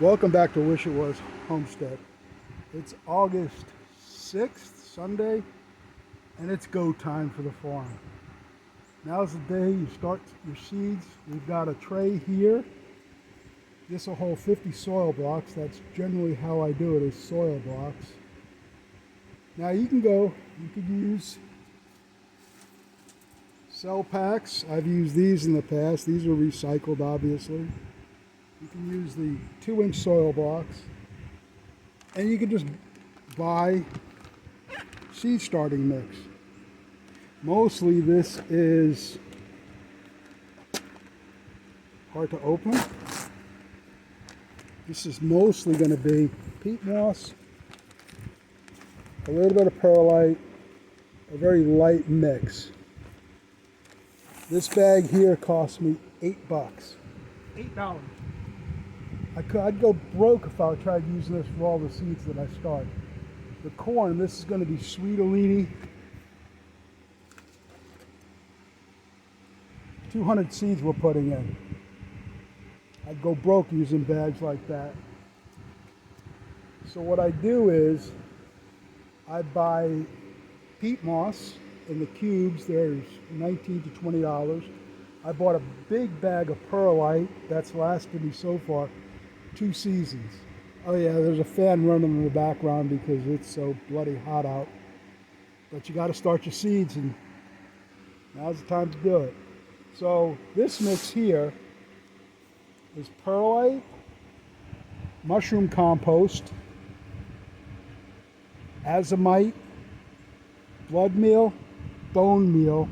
Welcome back to Wish It Was Homestead. It's August 6th, Sunday, and it's go time for the farm. Now's the day you start your seeds. We've got a tray here. This will hold 50 soil blocks. That's generally how I do it, is soil blocks. Now you could use cell packs. I've used these in the past. These are recycled, obviously. You can use the 2-inch soil blocks, and you can just buy seed starting mix. Mostly this is hard to open. This is mostly going to be peat moss, a little bit of perlite, a very light mix. This bag here cost me $8. $8. I'd go broke if I tried using this for all the seeds that I start. The corn, this is going to be Sweetolini. 200 seeds we're putting in. I'd go broke using bags like that. So what I do is I buy peat moss in the cubes. There's $19 to $20. I bought a big bag of perlite that's lasted me so far 2 seasons. Oh yeah, there's a fan running in the background because it's so bloody hot out. But you got to start your seeds, and now's the time to do it. So this mix here is perlite, mushroom compost, azomite, blood meal, bone meal,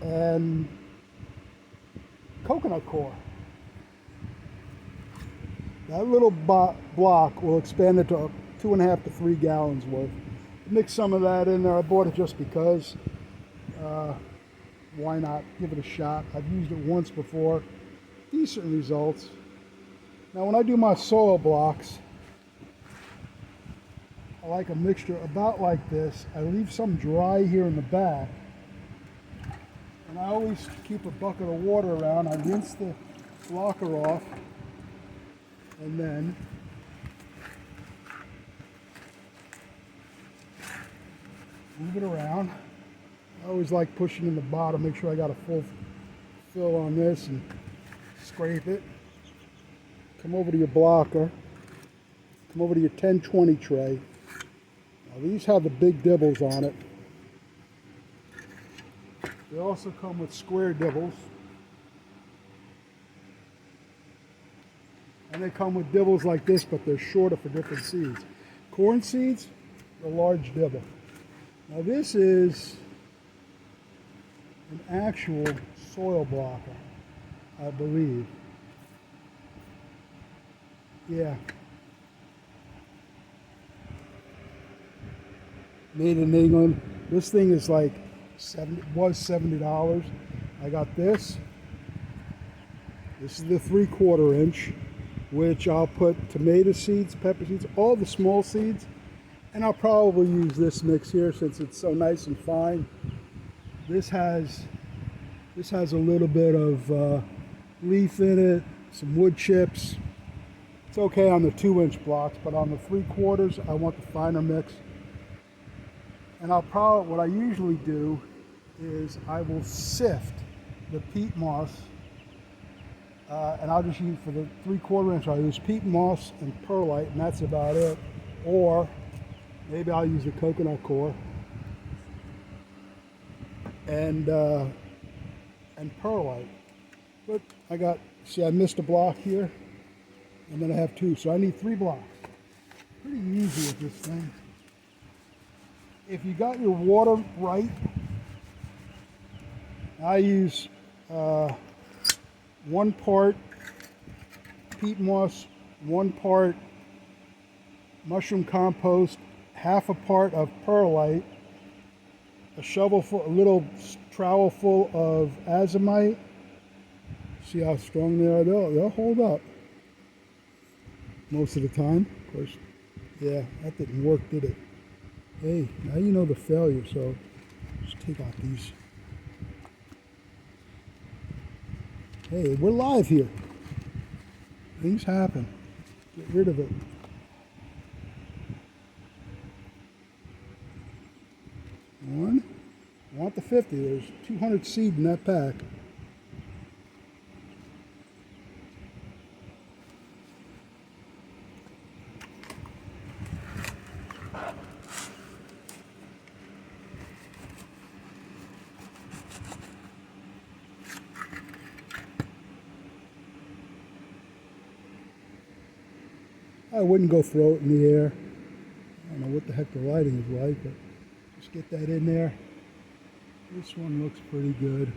and coconut coir. That little block will expand it to 2.5 to 3 gallons worth. Mix some of that in there. I bought it just because. Why not give it a shot? I've used it once before. Decent results. Now when I do my soil blocks, I like a mixture about like this. I leave some dry here in the back. And I always keep a bucket of water around. I rinse the blocker off. And then move it around. I always like pushing in the bottom, make sure I got a full fill on this, and scrape it. Come over to your blocker. Come over to your 10-20 tray. Now these have the big dibbles on it. They also come with square dibbles. And they come with dibbles like this, but they're shorter for different seeds. Corn seeds, a large dibble. Now this is an actual soil blocker, I believe. Yeah. Made in England. This thing is like was $70. I got this. This is the 3/4 inch, which I'll put tomato seeds, pepper seeds, all the small seeds, and I'll probably use this mix here since it's so nice and fine. This has a little bit of leaf in it, some wood chips. It's okay on the 2-inch blocks, but on the 3/4, I want the finer mix. And what I usually do is I will sift the peat moss, and I'll just use, for the 3/4 inch, I'll use peat moss and perlite, and that's about it. Or maybe I'll use the coconut coir and perlite. But I missed a block here, and then I have 2, so I need 3 blocks. Pretty easy with this thing. If you got your water right, I use 1 part peat moss, 1 part mushroom compost, 1/2 part of perlite, a little trowel full of azomite. See how strong they are? They'll hold up most of the time. Of course, yeah, that didn't work, did it? Hey, now you know the failure, so just take out these. Hey, we're live here. Things happen. Get rid of it. One. I want the 50. There's 200 seed in that pack. I wouldn't go throw it in the air. I don't know what the heck the lighting is like, but just get that in there. This one looks pretty good.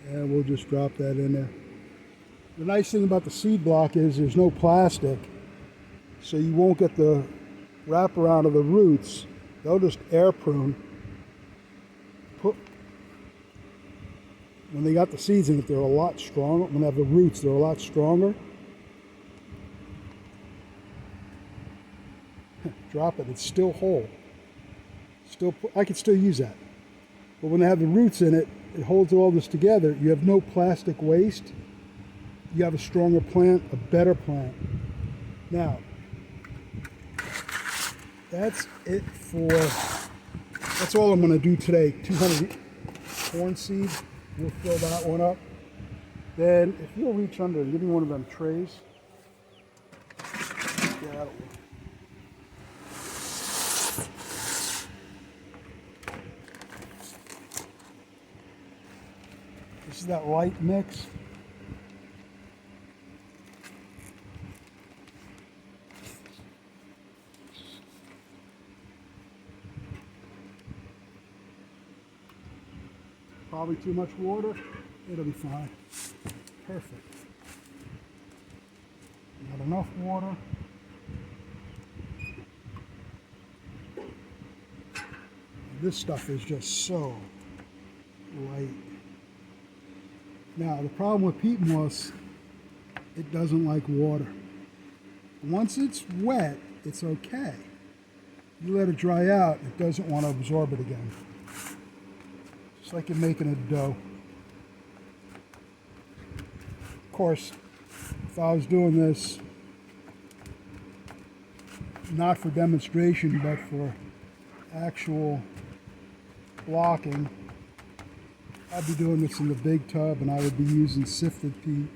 And we'll just drop that in there. The nice thing about the seed block is there's no plastic, so you won't get the wraparound of the roots. They'll just air prune. When they got the seeds in it, they're a lot stronger. When they have the roots, they're a lot stronger. Drop it, it's still whole. I could still use that. But when they have the roots in it, it holds all this together. You have no plastic waste. You have a stronger plant, a better plant. Now, that's all I'm gonna do today. 200 corn seed, we'll fill that one up. Then, if you'll reach under and give me one of them trays. Yeah, that'll work. This is that light mix. Probably too much water. It'll be fine. Perfect. Not enough water. This stuff is just so light. Now, the problem with peat moss, it doesn't like water. Once it's wet, it's okay. You let it dry out, it doesn't want to absorb it again. Just like you're making a dough. Of course, if I was doing this, not for demonstration, but for actual blocking, I'd be doing this in the big tub, and I would be using sifted peat.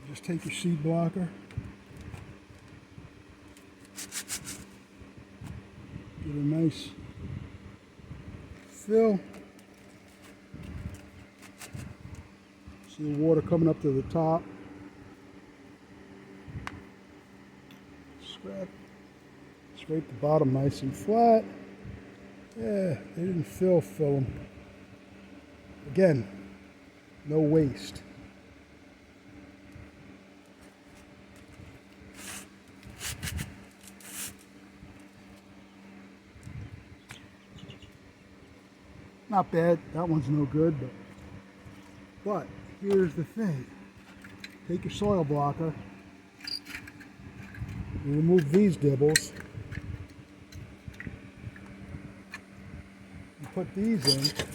Just take your seed blocker, get a nice fill. See the water coming up to the top. Scrape the bottom nice and flat. Yeah, they didn't fill them. Again, no waste. Not bad. That one's no good, but here's the thing. Take your soil blocker, you remove these dibbles, you put these in,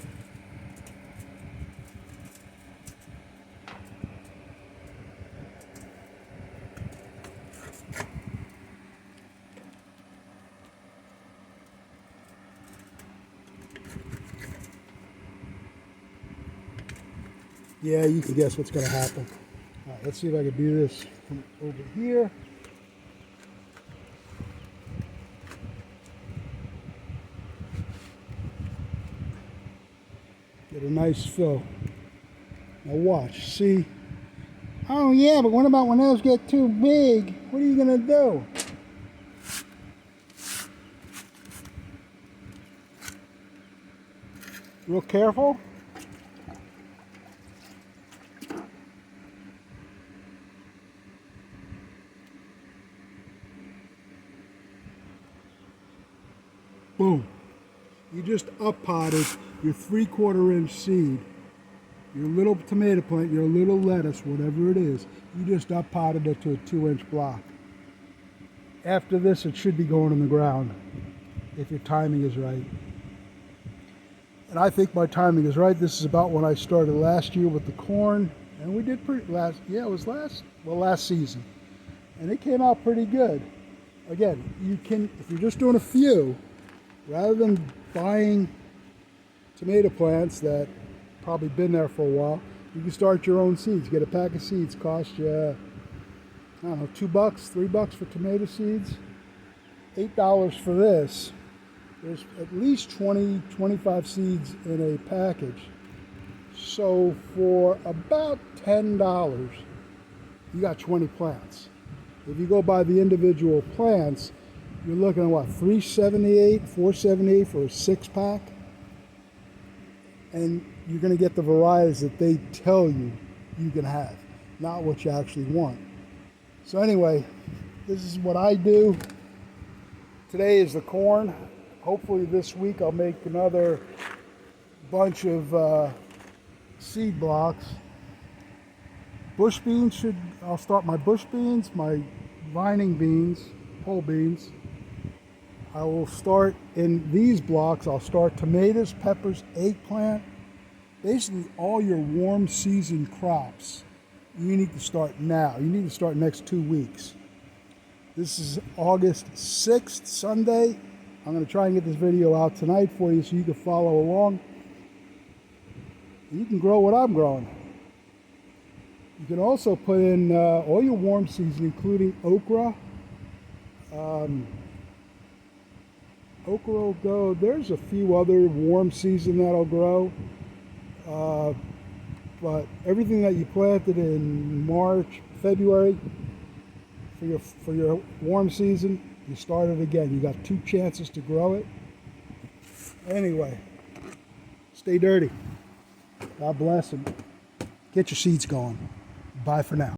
yeah, you can guess what's going to happen. All right, let's see if I can do this from over here. Get a nice fill. Now watch, see? Oh yeah, but what about when those get too big? What are you going to do? Real careful. Boom. You just up-potted your 3/4 inch seed, your little tomato plant, your little lettuce, whatever it is. You just up-potted it to a 2-inch block. After this, it should be going in the ground if your timing is right. And I think my timing is right. This is about when I started last year with the corn, and we did pretty last season, and it came out pretty good. Again, you can, if you're just doing a few, rather than buying tomato plants that probably been there for a while, you can start your own seeds. Get a pack of seeds, cost you, I don't know, $2, $3 for tomato seeds, $8 for this. There's at least 20, 25 seeds in a package. So for about $10, you got 20 plants. If you go by the individual plants, you're looking at what, $3.78, $4.78 for a 6-pack? And you're going to get the varieties that they tell you you can have, not what you actually want. So anyway, this is what I do. Today is the corn. Hopefully this week I'll make another bunch of seed blocks. Bush beans I'll start my bush beans, my vining beans, pole beans. I will start in these blocks, I'll start tomatoes, peppers, eggplant. Basically all your warm season crops, you need to start now. You need to start next 2 weeks. This is August 6th, Sunday. I'm going to try and get this video out tonight for you so you can follow along. You can grow what I'm growing. You can also put in all your warm season, including okra. Okra will go. There's a few other warm season that'll grow. But everything that you planted in March, February, for your warm season, you start it again. You got 2 chances to grow it. Anyway, stay dirty. God bless, and get your seeds going. Bye for now.